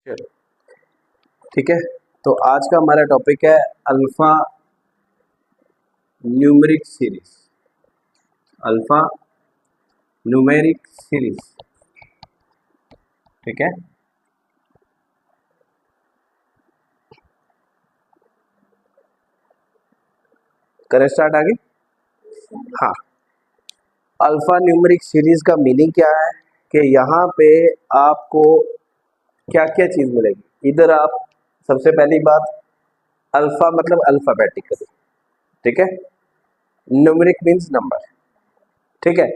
चलो ठीक है। तो आज का हमारा टॉपिक है alpha numeric series. Alpha numeric series, ठीक है। करें स्टार्ट आगे। हाँ, अल्फा न्यूमेरिक सीरीज का मीनिंग क्या है कि यहाँ पे आपको क्या क्या चीज मिलेगी। इधर आप सबसे पहली बात, अल्फा मतलब अल्फाबेटिकली, ठीक है। न्यूमेरिक मीन्स नंबर, ठीक है।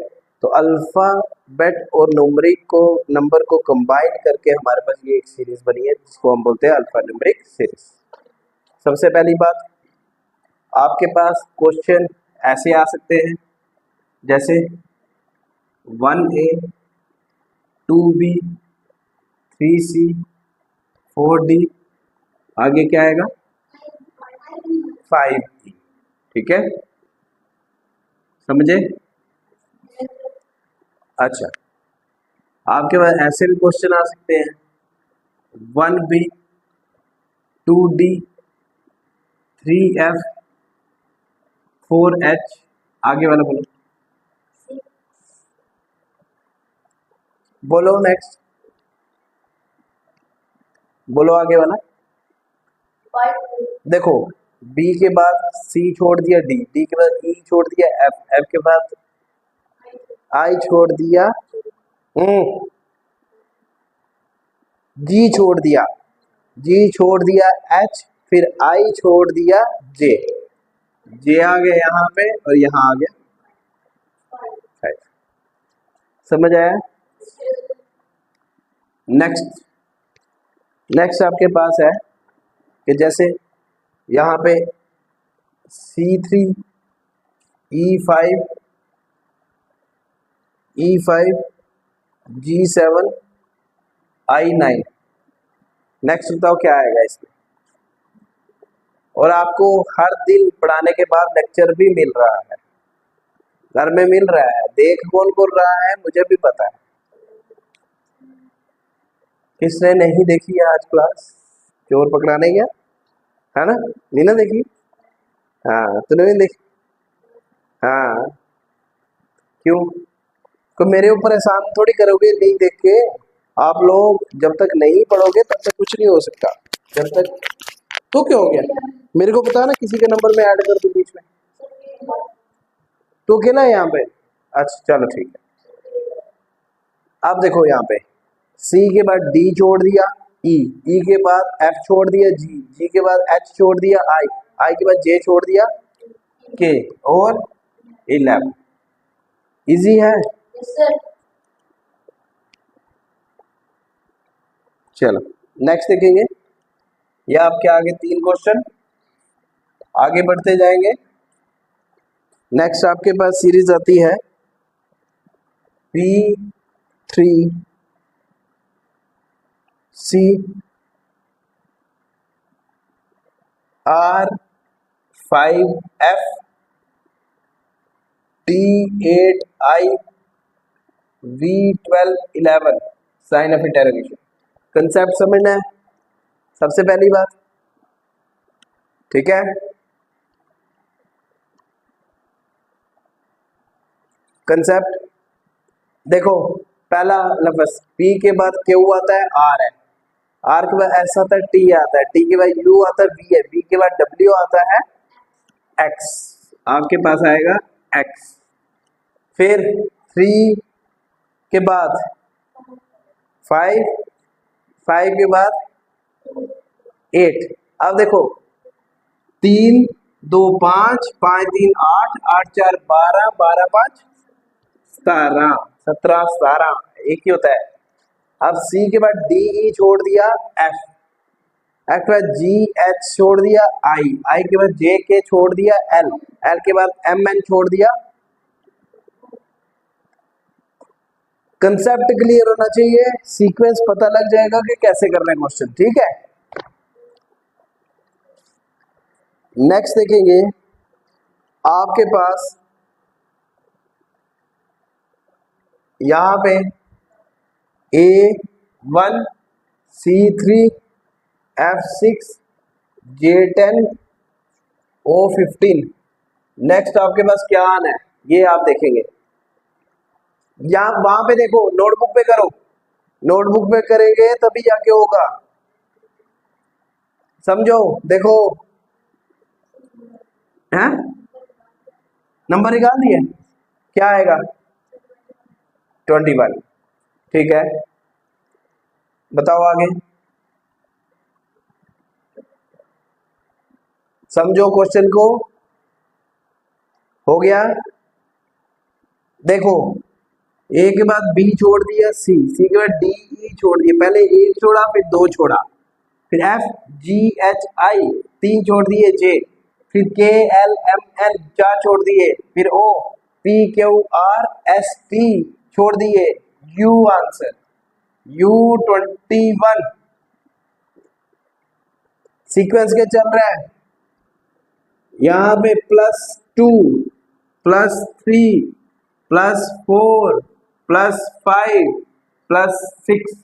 तो अल्फाबेट और न्यूमेरिक को नंबर को कंबाइन करके हमारे पास ये एक सीरीज बनी है जिसको हम बोलते हैं अल्फा न्यूमेरिक सीरीज। सबसे पहली बात, आपके पास क्वेश्चन ऐसे आ सकते हैं जैसे 1A 2B 3C 4D, आगे क्या आएगा 5D, ठीक है, समझे। अच्छा, आपके पास ऐसे भी क्वेश्चन आ सकते हैं 1B 2D 3F 4H, आगे वाला बोलो, बोलो नेक्स्ट, बोलो आगे वाला। देखो, बी के बाद सी छोड़ दिया, डी डी के बाद ई छोड़ दिया, एफ एफ के बाद आई छोड़ दिया, जी छोड़ दिया, जी छोड़ दिया एच, फिर आई छोड़ दिया जे, जे आ गया यहाँ पे और यहाँ आ गया 5। समझ आया। नेक्स्ट नेक्स्ट आपके पास है कि जैसे यहाँ पे C3 E5 E5 G7 I9। Next बताओ क्या आएगा इसमें। और आपको हर दिन पढ़ाने के बाद लेक्चर भी मिल रहा है, घर में मिल रहा है। देख कौन कर रहा है मुझे भी पता है, किसने नहीं देखी है आज क्लास, चोर पकड़ाने गया है ना, नहीं ना देखी। हाँ, तूने भी देखी। हाँ, क्यों, तो मेरे ऊपर एहसान थोड़ी करोगे नहीं देख के। आप लोग जब तक नहीं पढ़ोगे तब तक कुछ नहीं हो सकता। जब तक तो क्या हो गया, मेरे को पता ना, किसी के नंबर में ऐड कर दूं बीच में, तो अकेला है यहाँ पे। अच्छा चलो ठीक है। अब देखो यहाँ पे सी के बाद डी छोड़ दिया, ई ई के बाद एफ छोड़ दिया, जी जी के बाद एच छोड़ दिया, आई आई के बाद जे छोड़ दिया, के और 11। इजी है। चलो नेक्स्ट देखेंगे। या आपके आगे 3 क्वेश्चन, आगे बढ़ते जाएंगे। नेक्स्ट आपके पास सीरीज आती है P3C R5F T8I V1211, sign of interrogation. Concept समझना है सबसे पहली बात, ठीक है। कंसेप्ट देखो, पहला लफ्ज P के बाद Q आता है, R है, R के बाद S आता है, T आता है, T के बाद U आता है, V है, V के बाद W आता है, X, आपके पास आएगा X। फिर 3 के बाद 5, 5 के बाद 8। अब देखो 3 2 5 5 3 8 8 4 12 12 5 17 17 17, एक ही होता है। अब C के बाद D E छोड़ दिया, F F के बाद G H छोड़ दिया, I I के बाद J K छोड़ दिया, L L के बाद M N छोड़ दिया। कंसेप्ट क्लियर होना चाहिए, सीक्वेंस पता लग जाएगा कि कैसे करना है क्वेश्चन, ठीक है। नेक्स्ट देखेंगे, आपके पास यहां पे A1 C3F6J10O15। नेक्स्ट आपके पास क्या आना है ये आप देखेंगे, यहाँ वहां पे देखो, नोटबुक पे करो, नोटबुक पे करेंगे तभी जाके होगा, समझो। देखो हैं, नंबर निकाल दिए, क्या आएगा 21। ठीक है, बताओ आगे, समझो क्वेश्चन को, हो गया। देखो ए के बाद बी छोड़ दिया, सी के बाद डी ई छोड़ दिया, पहले एक छोड़ा फिर दो छोड़ा, फिर एफ जी एच आई तीन छोड़ दिए, जे फिर के एल एम एन चार छोड़ दिए, फिर O P Q R S T छोड़ दिए, यू आंसर U21। सीक्वेंस के चल रहा है, यहां पे +2 +3 +4 +5 +6।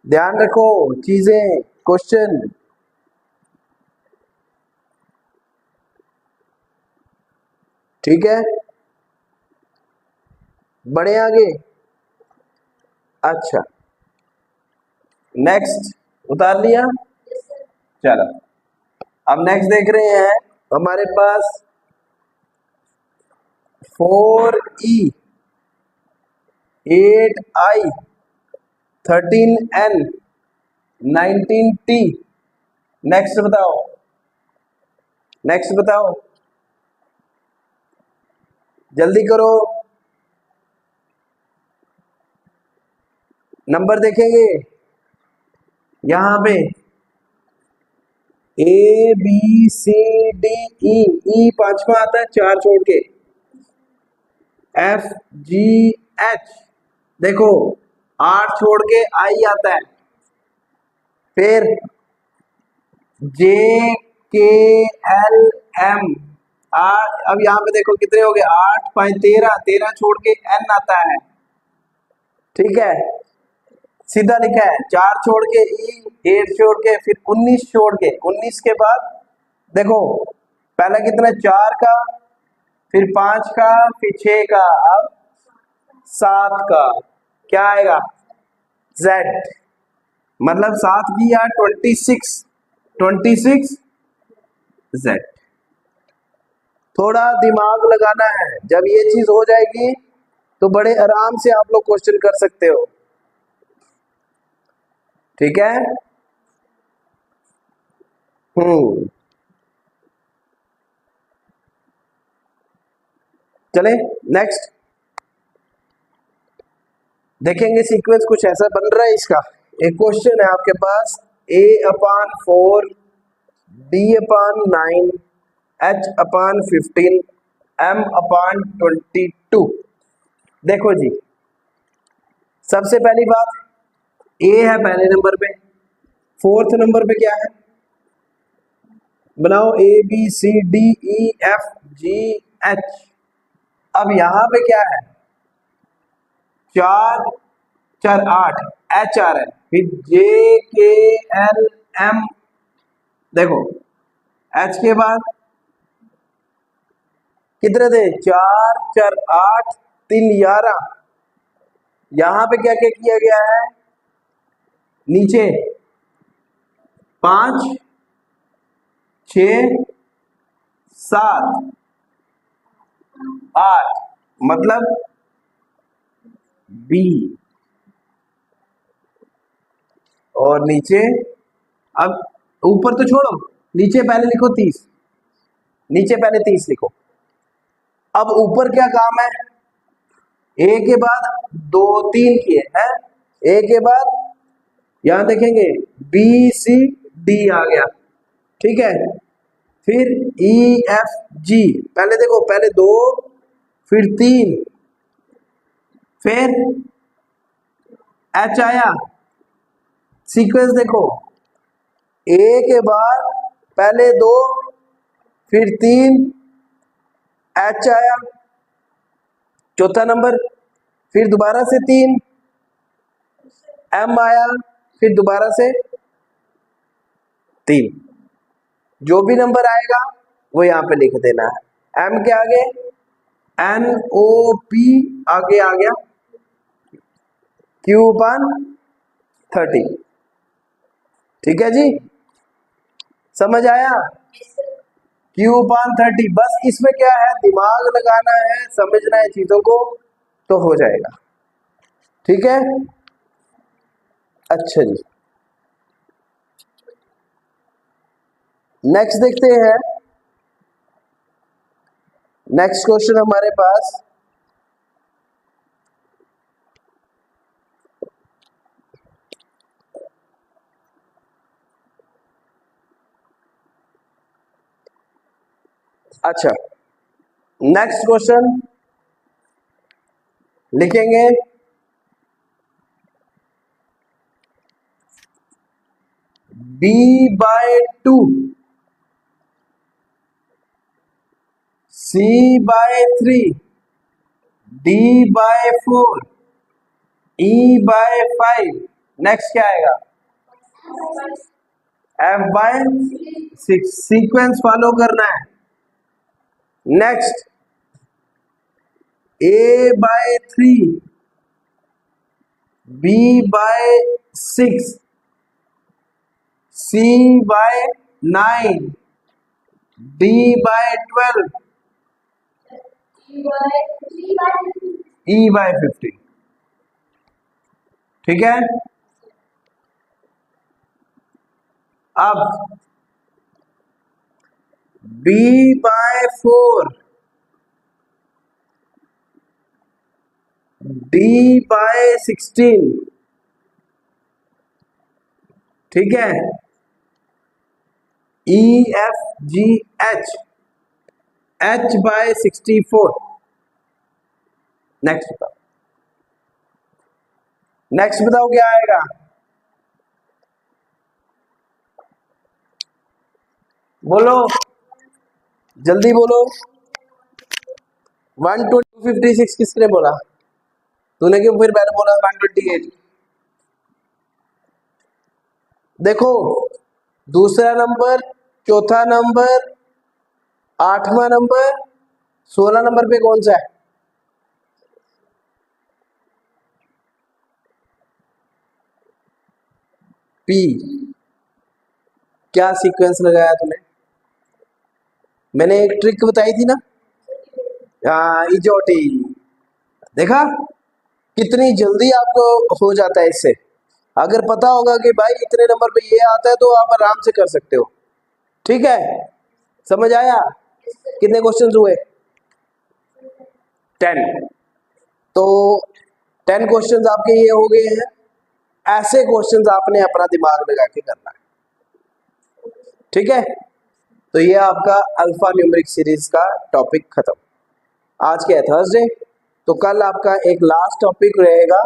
ध्यान रखो चीजें, क्वेश्चन। ठीक है, बढ़े आगे। अच्छा, नेक्स्ट उतार लिया, चलो अब नेक्स्ट देख रहे हैं हमारे पास 4E 8I 13N 19T। Next बताओ, नेक्स्ट बताओ, जल्दी करो, नंबर देखेंगे यहां पे A B C D E पांचवा आता है चार छोड़ के, F G H देखो 8 छोड़ के I आता है, फिर JKLM अब यहां पे देखो कितने हो गए, 8 5 13, 13 छोड़ के N आता है। ठीक है, सीधा लिखा है, 4 छोड़ के E 8 छोड़ के फिर 19 छोड़ के, 19 के बाद देखो पहला कितना 4 का, फिर 5 का, फिर 6 का, अब 7 का, क्या आएगा Z, मतलब 7 की या 26 Z। थोड़ा दिमाग लगाना है, जब ये चीज हो जाएगी तो बड़े आराम से आप लोग क्वेश्चन कर सकते हो। ठीक है, चले नेक्स्ट देखेंगे, सीक्वेंस कुछ ऐसा बन रहा है इसका। एक क्वेश्चन है आपके पास, A/4 D/9 H/15 M/22। देखो जी, सबसे पहली बात A है पहले नंबर पे, फोर्थ नंबर पे क्या है, बनाओ ABCDEFGH। अब यहां पे क्या है, 4 4 8 H आ रहा है, फिर JKLM देखो H के बाद कितने थे, 4 4 8 3 11। यहां पे क्या क्या किया गया है, नीचे 5 6 7 8 मतलब B, और नीचे, अब ऊपर तो छोड़ो, नीचे पहले लिखो 30, नीचे पहले 30 लिखो। अब ऊपर क्या काम है, ए के बाद 2 3 किए हैं, ए के बाद यहां देखेंगे BCD आ गया, ठीक है, फिर EFG, पहले देखो पहले 2 फिर 3 फिर H आया, सीक्वेंस देखो, ए के बाद पहले 2 फिर 3 H आया, चौथा नंबर, फिर दोबारा से 3 m आया, फिर दोबारा से 3, जो भी नंबर आएगा वो यहाँ पे लिख देना है। m के आगे NOP आगे आ गया Q/30। ठीक है जी, समझ आया? Q/30। बस इसमें क्या है, दिमाग लगाना है, समझना है चीजों को, तो हो जाएगा। ठीक है, अच्छा जी, नेक्स्ट देखते हैं। नेक्स्ट क्वेश्चन हमारे पास अच्छा, नेक्स्ट क्वेश्चन लिखेंगे B/2 C/3 D/4 E/5। Next क्या आएगा? F/6। सीक्वेंस फॉलो करना है। Next A/3 B/6 C/9 D/12 E/15। ठीक है, अब B/4 D/16। ठीक है, EFGH H/64। नेक्स्ट बताओ, नेक्स्ट बताओ क्या आएगा? बोलो, जल्दी बोलो। 156 किसने बोला? तूने क्यों फिर मैंने बोला 128? देखो, दूसरा नंबर, चौथा नंबर, 8वां नंबर, 16 नंबर पे कौन सा है? P। क्या सीक्वेंस लगाया तूने? मैंने एक ट्रिक बताई थी ना, इजोटी। देखा कितनी जल्दी आपको हो जाता है इससे। अगर पता होगा कि भाई इतने नंबर पे ये आता है तो आप आराम से कर सकते हो। ठीक है, समझ आया? कितने क्वेश्चंस हुए? 10। तो 10 क्वेश्चंस आपके ये हो गए हैं। ऐसे क्वेश्चंस आपने अपना दिमाग लगा के करना है। ठीक है, तो ये आपका अल्फा न्यूमेरिक सीरीज का टॉपिक खत्म। आज के है थर्सडे, तो कल आपका एक लास्ट टॉपिक रहेगा,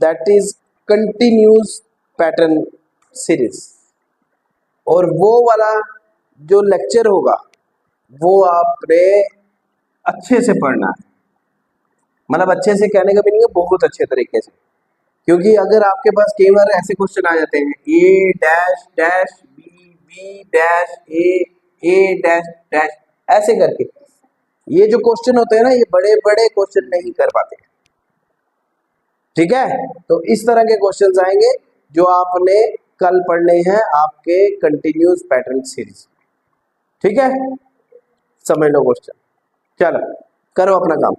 that is continuous pattern series. और वो वाला जो लेक्चर होगा वो आपने अच्छे से पढ़ना है। मतलब अच्छे से कहने का मीनिंग है बहुत अच्छे तरीके से, क्योंकि अगर आपके पास कई बार ऐसे क्वेश्चन आ जाते हैं A dash dash B B dash A dash dash ऐसे करके, ये जो क्वेश्चन होते हैं ना, ये बड़े बड़े क्वेश्चन नहीं कर पाते। ठीक है, तो इस तरह के क्वेश्चंस आएंगे जो आपने कल पढ़ने हैं आपके कंटिन्यूस पैटर्न सीरीज। ठीक है, समझ लो क्वेश्चन, चलो करो अपना काम।